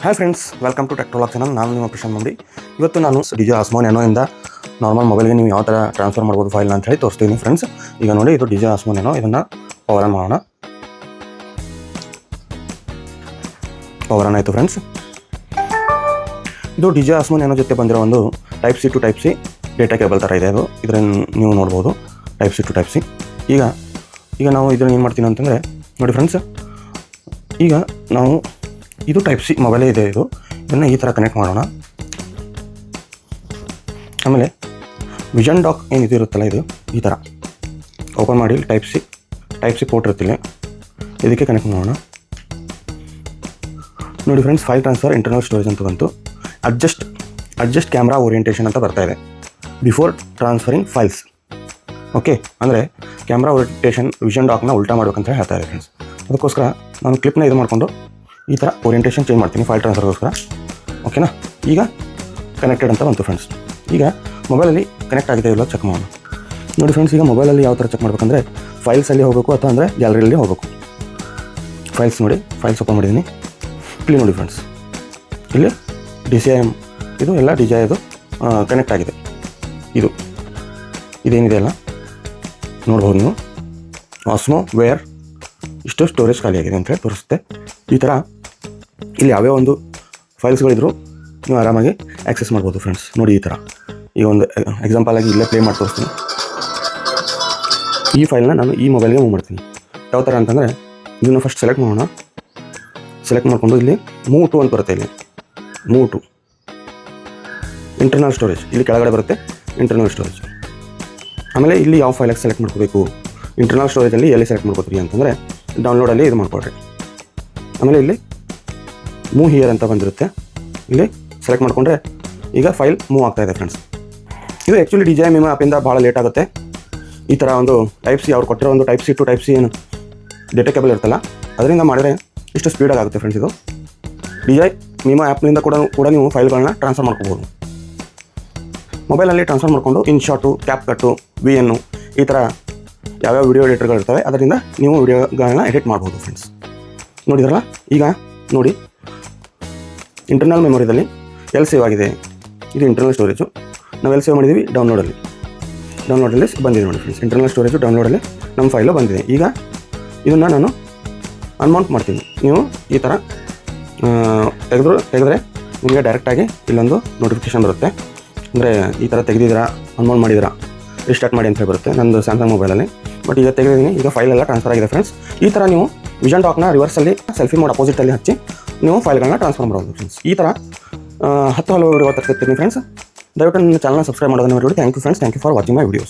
Hi friends, welcome to ಟೆಕ್ಟ್ರಾಲಜಿ channel. ನಾನು ನಿಮ್ಮ ಪ್ರಶಾಂತ್ ಮಂಡಿ. ಇವತ್ತು ನಾನು ಡಿಜೆ ಆಸ್ಮೋ ನ್ಯಾನೋ ಇಂದ ನಾರ್ಮಲ್ ಮೊಬೈಲ್ಗೆ ನೀವು ಯಾವ ಥರ ಟ್ರಾನ್ಸ್ಫರ್ ಮಾಡ್ಬೋದು ಫೈಲ್ನ ಅಂತ ಹೇಳಿ ತೋರಿಸ್ತೀನಿ ಫ್ರೆಂಡ್ಸ್. ಈಗ ನೋಡಿ, ಇದು ಡಿಜೆ ಆಸ್ಮೋ ನ್ಯಾನೋ. ಇದನ್ನು ಪವರ್ ಆನ್ ಮಾಡೋಣ. ಪವರ್ ಆನ್ ಆಯಿತು ಫ್ರೆಂಡ್ಸ್. ಇದು ಡಿಜೆ ಆಸ್ಮೋ ನ್ಯಾನೋ ಜೊತೆ ಬಂದಿರೋ ಒಂದು type C to type C data cable ಥರ ಇದೆ. ಅದು ಇದನ್ನು ನೀವು ನೋಡ್ಬೋದು, type C to type C. ಈಗ ನಾವು ಇದನ್ನು ಏನು ಮಾಡ್ತೀನಿ ಅಂತಂದರೆ, ನೋಡಿ ಫ್ರೆಂಡ್ಸ್, ಈಗ ನಾವು ಇದು ಟೈಪ್ ಸಿ ಮೊಬೈಲೇ ಇದೆ. ಇದನ್ನು ಈ ಥರ ಕನೆಕ್ಟ್ ಮಾಡೋಣ. ಆಮೇಲೆ ವಿಷನ್ ಡಾಕ್ ಏನಿದು ಇರುತ್ತಲ್ಲ, ಇದು ಈ ಥರ ಓಪನ್ ಮಾಡಿ ಟೈಪ್ ಸಿ ಪೋರ್ಟ್ ಇರುತ್ತಿಲ್ಲ, ಇದಕ್ಕೆ ಕನೆಕ್ಟ್ ಮಾಡೋಣ. ನೋಡಿ friends, file transfer internal storage ಅಂತ ಬಂತು. ಅಡ್ಜಸ್ಟ್ ಕ್ಯಾಮ್ರಾ ಓರಿಯೆಂಟೇಷನ್ ಅಂತ ಬರ್ತಾ ಇದೆ. Before transferring files. ಓಕೆ, ಅಂದರೆ ಕ್ಯಾಮ್ರಾ ಓರಿಯೆಂಟೇಷನ್ ವಿಷನ್ ಡಾಕ್ನ ಉಲ್ಟಾ ಮಾಡ್ಬೇಕಂತ ಹೇಳ್ತಾ ಇದೆ ಫ್ರೆಂಡ್ಸ್. ಅದಕ್ಕೋಸ್ಕರ ನಾನು ಕ್ಲಿಪ್ನ ಇದು ಮಾಡಿಕೊಂಡು ಈ ಥರ ಓರಿಯೆಂಟೇಷನ್ ಚೇಂಜ್ ಮಾಡ್ತೀನಿ ಫೈಲ್ ಟ್ರಾನ್ಸ್ಫರ್ಗೋಸ್ಕರ. ಓಕೆನಾ? ಈಗ ಕನೆಕ್ಟೆಡ್ ಅಂತ ಬಂತು ಫ್ರೆಂಡ್ಸ್. ಈಗ ಮೊಬೈಲಲ್ಲಿ ಕನೆಕ್ಟ್ ಆಗಿದೆ ಇಲ್ಲ ಚೆಕ್ ಮಾಡೋಣ. ನೋಡಿ ಫ್ರೆಂಡ್ಸ್, ಈಗ ಮೊಬೈಲಲ್ಲಿ ಯಾವ ಥರ ಚೆಕ್ ಮಾಡಬೇಕಂದ್ರೆ, ಫೈಲ್ಸಲ್ಲಿ ಹೋಗಬೇಕು ಅಥವಾ ಅಂದರೆ ಗ್ಯಾಲರಿಯಲ್ಲಿ ಹೋಗಬೇಕು. ಫೈಲ್ಸ್ ನೋಡಿ, ಫೈಲ್ಸ್ ಓಪನ್ ಮಾಡಿದ್ದೀನಿ. ಇಲ್ಲಿ ನೋಡಿ ಫ್ರೆಂಡ್ಸ್, ಇಲ್ಲಿ DCIM ಇದು ಎಲ್ಲ DJI ಕನೆಕ್ಟ್ ಆಗಿದೆ. ಇದೇನಿದೆ ಅಲ್ಲ ನೋಡ್ಬೋದು ನೀವು. ಆಸ್ಮೋ ವೇರ್ ಇಷ್ಟು ಸ್ಟೋರೇಜ್ ಖಾಲಿ ಆಗಿದೆ ಅಂತ ಹೇಳಿ ತೋರಿಸುತ್ತೆ. ಈ ಥರ ಇಲ್ಲಿ ಯಾವ್ಯಾವ ಒಂದು ಫೈಲ್ಸ್ಗಳಿದ್ರು ನೀವು ಆರಾಮಾಗಿ ಆ್ಯಕ್ಸೆಸ್ ಮಾಡ್ಬೋದು ಫ್ರೆಂಡ್ಸ್. ನೋಡಿ ಈ ಥರ. ಈಗ ಒಂದು ಎಕ್ಸಾಂಪಲ್ ಆಗಿ ಇಲ್ಲೇ ಪ್ಲೇ ಮಾಡಿ ತೋರಿಸ್ತೀನಿ. ಈ ಫೈಲ್ನ ನಾನು ಈ ಮೊಬೈಲ್ಗೆ ಮೂವ್ ಮಾಡ್ತೀನಿ. ಯಾವ ಥರ ಅಂತಂದರೆ, ಇದನ್ನು ಫಸ್ಟ್ ಸೆಲೆಕ್ಟ್ ಮಾಡೋಣ. ಸೆಲೆಕ್ಟ್ ಮಾಡಿಕೊಂಡು ಇಲ್ಲಿ ಮೂವ್ ಟು ಅಂತ ಬರುತ್ತೆ. ಇಲ್ಲಿ ಮೂವ್ ಟು ಇಂಟರ್ನಲ್ ಸ್ಟೋರೇಜ್ ಇಲ್ಲಿ ಕೆಳಗಡೆ ಬರುತ್ತೆ, ಇಂಟರ್ನಲ್ ಸ್ಟೋರೇಜ್. ಆಮೇಲೆ ಇಲ್ಲಿ ಯಾವ ಫೈಲಾಗಿ ಸೆಲೆಕ್ಟ್ ಮಾಡ್ಕೋಬೇಕು, ಇಂಟರ್ನಲ್ ಸ್ಟೋರೇಜಲ್ಲಿ ಎಲ್ಲಿ ಸೆಲೆಕ್ಟ್ ಮಾಡ್ಕೋತೀರಿ ಅಂತಂದರೆ ಡೌನ್ಲೋಡಲ್ಲಿ ಇದು ಮಾಡ್ಕೊಳ್ರಿ. ಆಮೇಲೆ ಇಲ್ಲಿ ಮೂವ್ ಹಿಯರ್ ಅಂತ ಬಂದಿರುತ್ತೆ, ಇಲ್ಲಿ ಸೆಲೆಕ್ಟ್ ಮಾಡಿಕೊಂಡ್ರೆ ಈಗ ಫೈಲ್ ಮೂವ್ ಆಗ್ತಾಯಿದೆ ಫ್ರೆಂಡ್ಸ್. ಇದು ಆ್ಯಕ್ಚುಲಿ DJI ಮಿಮೋ ಆ್ಯಪಿಂದ ಭಾಳ ಲೇಟ್ ಆಗುತ್ತೆ. ಈ ಥರ ಒಂದು ಟೈಪ್ ಸಿ ಅವ್ರು ಕೊಟ್ಟಿರೋ ಒಂದು type C to type C ಏನು ಡೇಟಾ ಕೇಬಲ್ ಇರ್ತಲ್ಲ, ಅದರಿಂದ ಮಾಡಿದ್ರೆ ಇಷ್ಟು ಸ್ಪೀಡಾಗಿ ಆಗುತ್ತೆ ಫ್ರೆಂಡ್ಸ್. ಇದು DJI ಮಿಮೋ ಆ್ಯಪ್ನಿಂದ ಕೂಡ ನೀವು ಫೈಲ್ಗಳನ್ನ ಟ್ರಾನ್ಸ್ಫರ್ ಮಾಡ್ಕೋಬೋದು. ಮೊಬೈಲಲ್ಲಿ ಟ್ರಾನ್ಸ್ಫರ್ ಮಾಡಿಕೊಂಡು ಇನ್ಶಾಟು, ಕ್ಯಾಪ್ಕಟ್ಟು, VN ಈ ಥರ ಯಾವ್ಯಾವ ವಿಡಿಯೋ ಎಡಿಟರ್ಗಳು ಇರ್ತವೆ, ಅದರಿಂದ ನೀವು ವಿಡಿಯೋಗಳನ್ನ ಎಡಿಟ್ ಮಾಡ್ಬೋದು ಫ್ರೆಂಡ್ಸ್. ನೋಡಿದ್ರಲ್ಲ, ಈಗ ನೋಡಿ ಇಂಟರ್ನಲ್ ಮೆಮೊರಿದಲ್ಲಿ ಎಲ್ಲಿ ಸೇವ್ ಆಗಿದೆ. ಇದು ಇಂಟರ್ನಲ್ ಸ್ಟೋರೇಜು. ನಾವು ಎಲ್ಲಿ ಸೇವ್ ಮಾಡಿದ್ದೀವಿ, ಡೌನ್ಲೋಡಲ್ಲಿ ಬಂದಿದೆ ನೋಡಿ ಫ್ರೆಂಡ್ಸ್. ಇಂಟರ್ನಲ್ ಸ್ಟೋರೇಜು ಡೌನ್ಲೋಡಲ್ಲಿ ನಮ್ಮ ಫೈಲು ಬಂದಿದೆ. ಈಗ ಇದನ್ನು ನಾನು ಅನ್ಮೌಂಟ್ ಮಾಡ್ತೀನಿ. ನೀವು ಈ ಥರ ತೆಗೆದ್ರೆ ನಿಮಗೆ ಡೈರೆಕ್ಟಾಗಿ ಇಲ್ಲೊಂದು ನೋಟಿಫಿಕೇಷನ್ ಬರುತ್ತೆ. ಅಂದರೆ ಈ ಥರ ತೆಗೆದಿದ್ದೀರಾ, ಅನ್ಮೌಂಟ್ ಮಾಡಿದ್ದೀರಾ, ರಿಸ್ಟಾರ್ಟ್ ಮಾಡಿ ಅಂತ ಹೇಳಿ ಬರುತ್ತೆ. ನಂದು ಸ್ಯಾಮ್ಸಂಗ್ ಮೊಬೈಲಲ್ಲಿ. ಬಟ್ ಈಗ ತೆಗೆದಿದ್ದೀನಿ, ಈಗ ಫೈಲೆಲ್ಲ ಟ್ರಾನ್ಸ್ಫರ್ ಆಗಿದೆ ಫ್ರೆಂಡ್ಸ್. ಈ ಥರ ನೀವು ವಿಷನ್ ಡಾಕ್ನ ರಿವರ್ಸಲ್ಲಿ ಸೆಲ್ಫಿ ಮೋಡ್ ಅಪೋಸಿಟಲ್ಲಿ ಹಚ್ಚಿ ನೀವು ಫೈಲ್ಗಳನ್ನ ಟ್ರಾನ್ಸ್ಫರ್ ಮಾಡೋದು ಫ್ರೆಂಡ್ಸ್. ಈ ಥರ ಹಲವು ವಿಡಿಯೋ ತರ್ತೀನಿ ಫ್ರೆಂಡ್ಸ್. ದಯವಿಟ್ಟು ನನ್ನ ಚಾನಲ್ನ ಸಬ್ಸ್ಕ್ರೈಬ್ ಮಾಡೋದನ್ನು ನೋಡಿ. Thank you friends. Thank you for watching my videos.